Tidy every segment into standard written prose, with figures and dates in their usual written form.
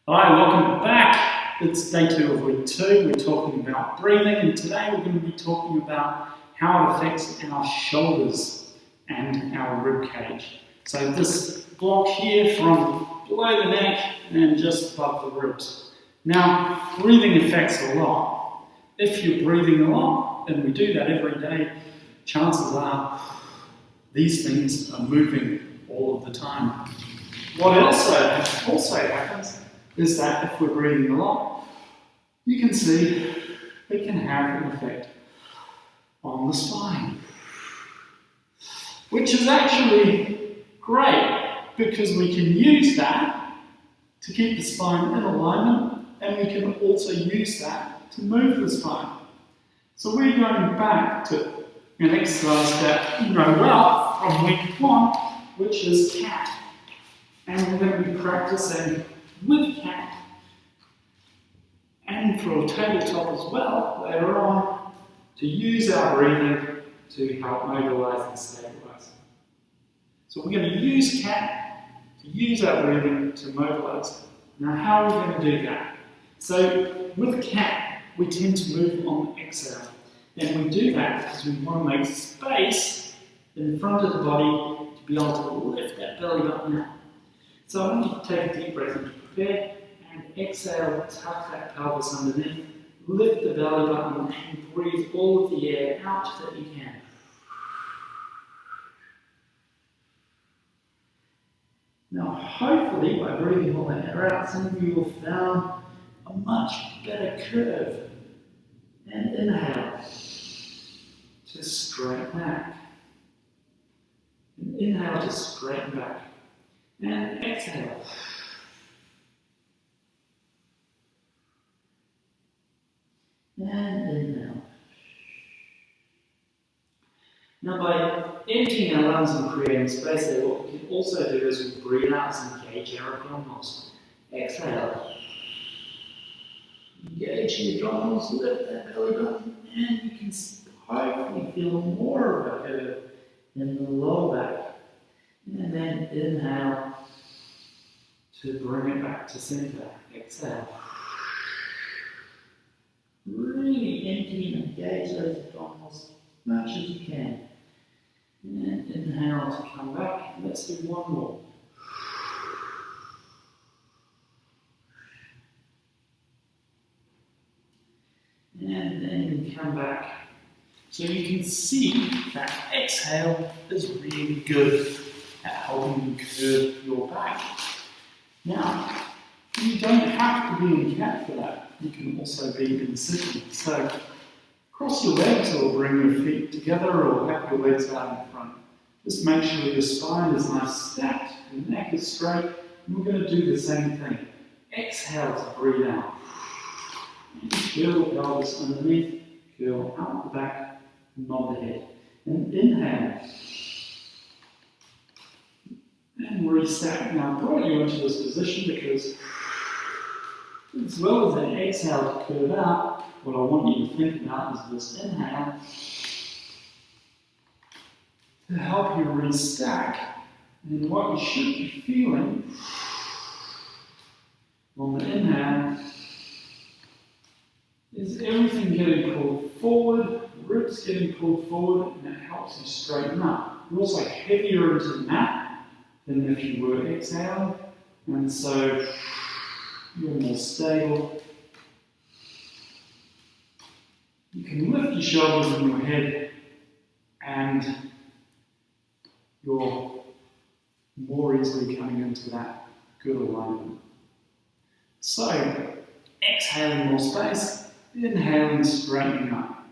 Hi, welcome back. It's day 2 of week 2. We're talking about breathing, and today we're going to be talking about how it affects our shoulders and our rib cage. So this block here from below the neck and just above the ribs. Now, breathing affects a lot. If you're breathing a lot, and we do that every day, chances are these things are moving all of the time. What also happens is that if we're breathing a lot, you can see it can have an effect on the spine, which is actually great because we can use that to keep the spine in alignment, and we can also use that to move the spine. So we're going back to an exercise that you know well from week 1, which is cat. And we're going to be practicing with cat and for a tabletop as well later on to use our breathing to help mobilize and stabilize. So we're going to use cat to use our breathing to mobilize. Now, how are we going to do that? So with cat, we tend to move on the exhale, and we do that because we want to make space in front of the body to be able to lift that belly button out. So I want you to take a deep breath and prepare, and exhale, tuck that pelvis underneath, lift the belly button and breathe all of the air out that you can. Now hopefully by breathing all that air out, some of you will found a much better curve. And inhale to straighten back. And inhale to straighten back. And exhale. And inhale. Now by emptying our lungs and creating space there, what we can also do is we breathe out and engage our abdominals. Exhale. Engage your abdominals, lift that belly button, and you can hopefully feel more of a curve in the lower back. And then inhale to bring it back to center. Exhale. Really empty and engage those abdominals as much as you can. And inhale to come back. Let's do one more. And then you come back. So you can see that exhale is really good at helping you curve your back. Now, you don't have to be in cat for that. You can also be in sitting. So, cross your legs or bring your feet together or have your legs out in front. Just make sure your spine is nice stacked, your neck is straight, and we're going to do the same thing. Exhale to breathe out. And curl the pelvis underneath, curl out the back, nod the head. And inhale. And reset. Now I brought you into this position because as well as an exhale to curve out, what I want you to think about is this inhale to help you restack. And what you should be feeling on the inhale is everything getting pulled forward, ribs getting pulled forward, and it helps you straighten up. You're also heavier into the mat than if you were exhaling, and so you're more stable. You can lift your shoulders and your head, and you're more easily coming into that good alignment. So, exhaling more space, inhaling, straightening up.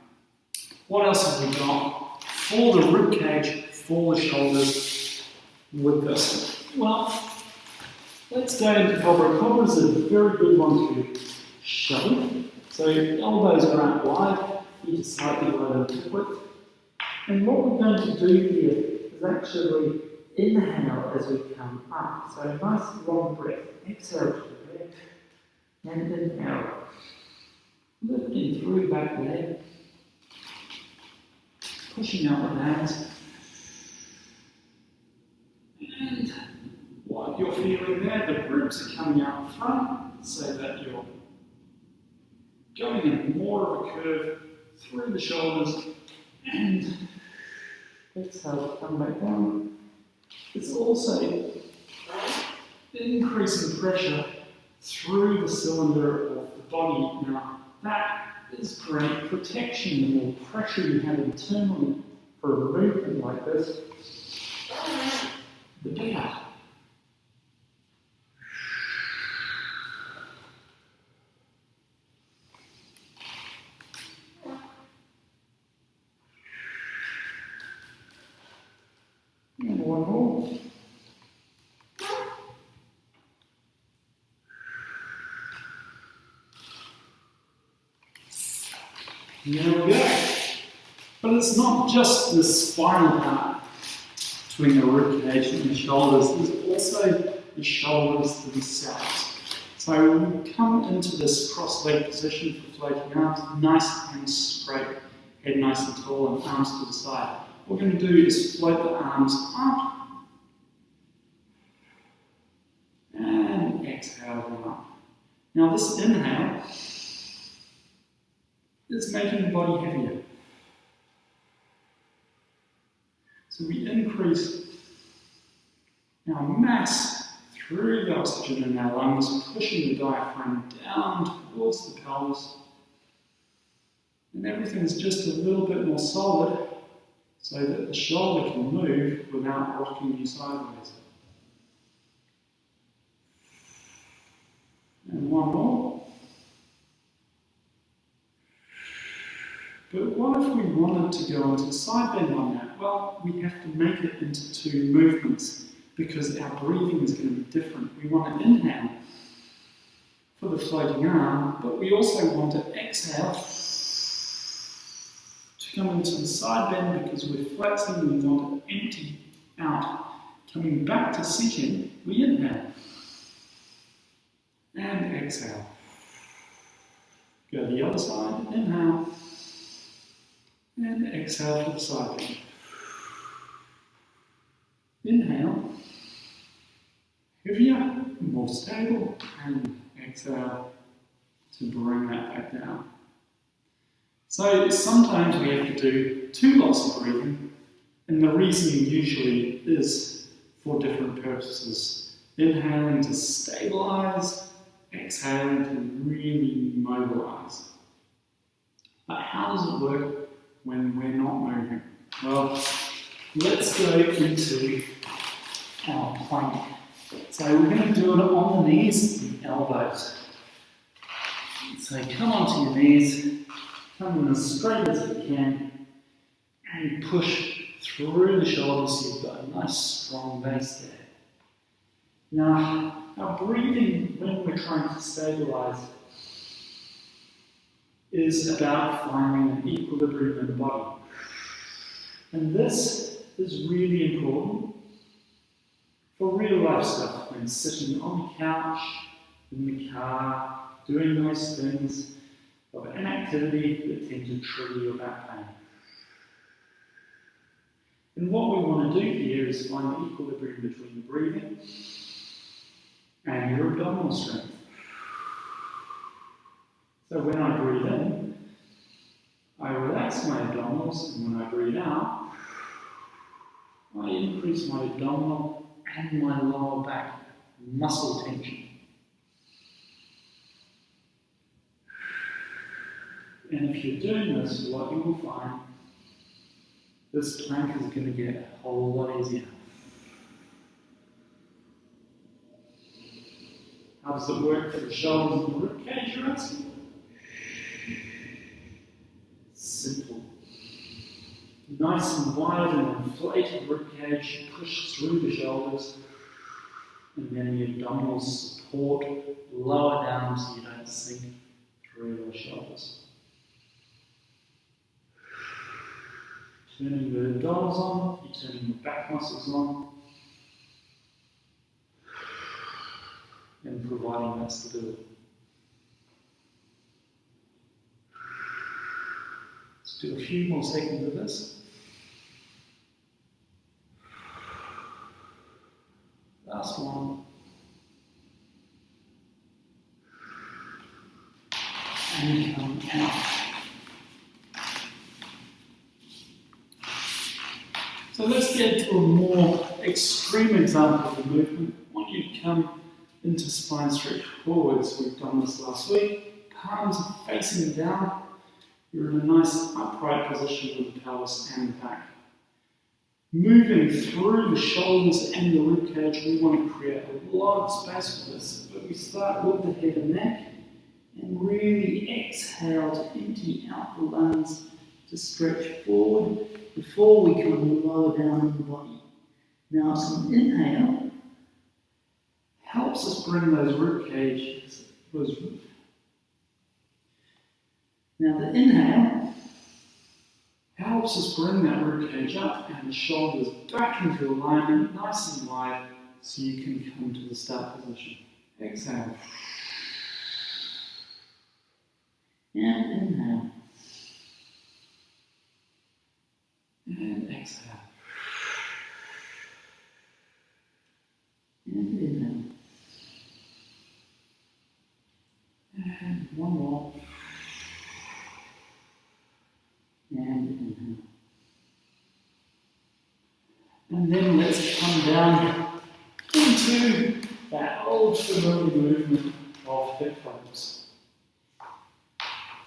What else have we got for the rib cage, for the shoulders? With this? Well, let's go into cobra. Cobra is a very good one to shove. So your elbows are out wide, feet are slightly lower than hip width. And what we're going to do here is actually inhale as we come up. So a nice long breath. Exhale to the left and inhale. Lifting through back leg. Pushing out the hands. And what you're feeling there, the ribs ribs are coming out front so that you're going in more of a curve through the shoulders, and exhale, come back down. It's also increasing pressure through the cylinder of the body. Now, that is great protection. The more pressure you have internally for a movement like this, the better. And one more. There we go. But it's not just the spinal part between the rib cage and the shoulders, there's also the shoulders themselves. So we come into this cross-leg position for floating arms, nice and straight, head nice and tall, and arms to the side. What we're going to do is float the arms up and exhale them up. Now this inhale is making the body heavier. So we increase our mass through the oxygen in our lungs, pushing the diaphragm down towards the pelvis. And everything's just a little bit more solid so that the shoulder can move without rocking you sideways. And one more. But what if we wanted to go into side bend on that? Well, we have to make it into two movements because our breathing is going to be different. We want to inhale for the floating arm, but we also want to exhale to come into the side bend because we're flexing. We want to empty out. Coming back to seating, we inhale and exhale. Go to the other side, inhale. And exhale for the side bend. Inhale, heavier, more stable, and exhale to bring that back down. So sometimes we have to do two lots of breathing, and the reason usually is for different purposes. Inhaling to stabilize, exhaling to really mobilize. But how does it work when we're not moving? Well, let's go into our plank. So we're going to do it on the knees and elbows. So come onto your knees, come in as straight as you can, and push through the shoulders so you've got a nice strong base there. Now, our breathing when we're trying to stabilize is about finding an equilibrium in the body. And this is really important for real life stuff, when sitting on the couch, in the car, doing those things of an activity that tend to trigger your back pain. And what we want to do here is find the equilibrium between the breathing and your abdominal strength. So when I breathe in, I relax my abdominals, and when I breathe out, I increase my abdominal and my lower back muscle tension. And if you're doing this, what you will find, this plank is going to get a whole lot easier. How does it work for the shoulders and the ribcage, you're asking? Simple. Nice and wide and inflated ribcage, push through the shoulders, and then the abdominals support lower down so you don't sink through those shoulders. Turning the abdominals on, you're turning the back muscles on, and providing that stability. Let's do a few more seconds of this. Last one. and come out. So let's get to a more extreme example of the movement. I want you to come into spine stretch forwards. We've done this last week. Palms are facing down. You're in a nice upright position with the pelvis and the back. Moving through the shoulders and the ribcage, we want to create a lot of space for this. But we start with the head and neck and really exhale to empty out the lungs to stretch forward before we come lower down in the body. Now some inhale helps us bring those rib cages. Now the inhale helps us bring that rib cage up and the shoulders back into alignment, nice and wide, so you can come to the start position. Exhale. And inhale. And exhale. And inhale. And one more. And inhale. And then let's come down into that old familiar movement of hip rolls.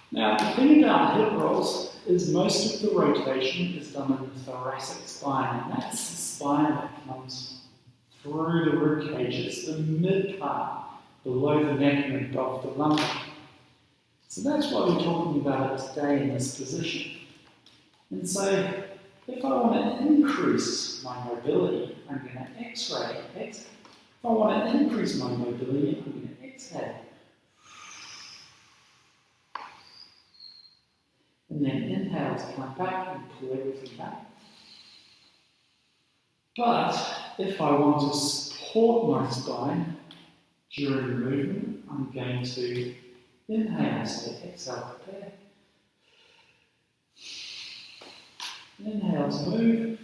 Now, the thing about hip rolls is most of the rotation is done in the thoracic spine, and that's the spine that comes through the rib cage. It's the mid part below the neck and above the lumbar. So that's why we're talking about it today in this position. And so, if I want to increase my mobility, I'm going to exhale. If I want to increase my mobility, I'm going to exhale. And then inhale to come back and pull everything back. But if I want to support my spine during the movement, I'm going to inhale, so exhale, prepare. Inhale to move,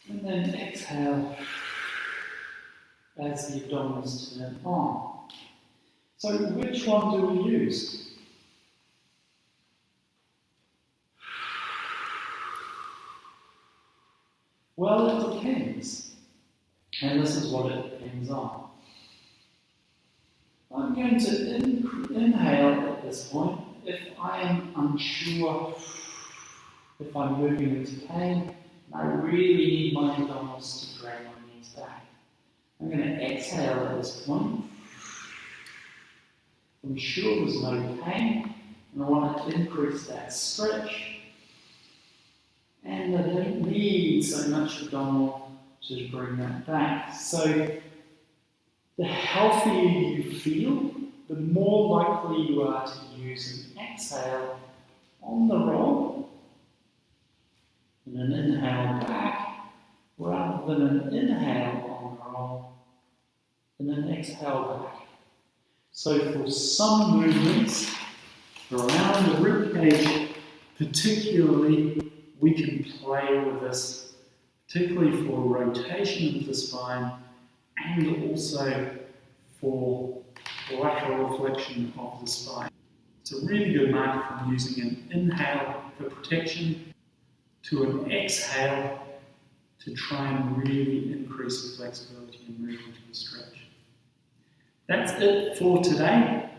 and then exhale as the abdominals turn on. So which one do we use? Well, it depends, and this is what it depends on. I'm going to inhale at this point if I am unsure, if I'm moving into pain, and I really need my abdominals to drag my knees back. I'm going to exhale at this point. I'm sure there's no pain, and I want to increase that stretch. And I don't need so much abdominal to bring that back. So the healthier you feel, the more likely you are to use an exhale on the roll and an inhale back, rather than an inhale on the roll and an exhale back. So for some movements around the rib cage, particularly, we can play with this, particularly for rotation of the spine and also for lateral flexion of the spine. It's a really good marker from using an inhale for protection to an exhale to try and really increase the flexibility and move into the stretch. That's it for today.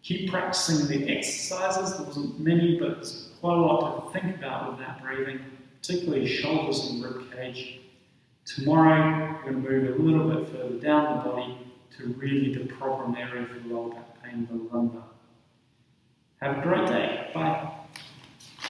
Keep practicing the exercises. There wasn't many, but there's quite a lot to think about with that breathing, particularly shoulders and rib cage. Tomorrow, we're going to move a little bit further down the body to really the problem area for lower back pain, the lumbar. Have a great day. Bye.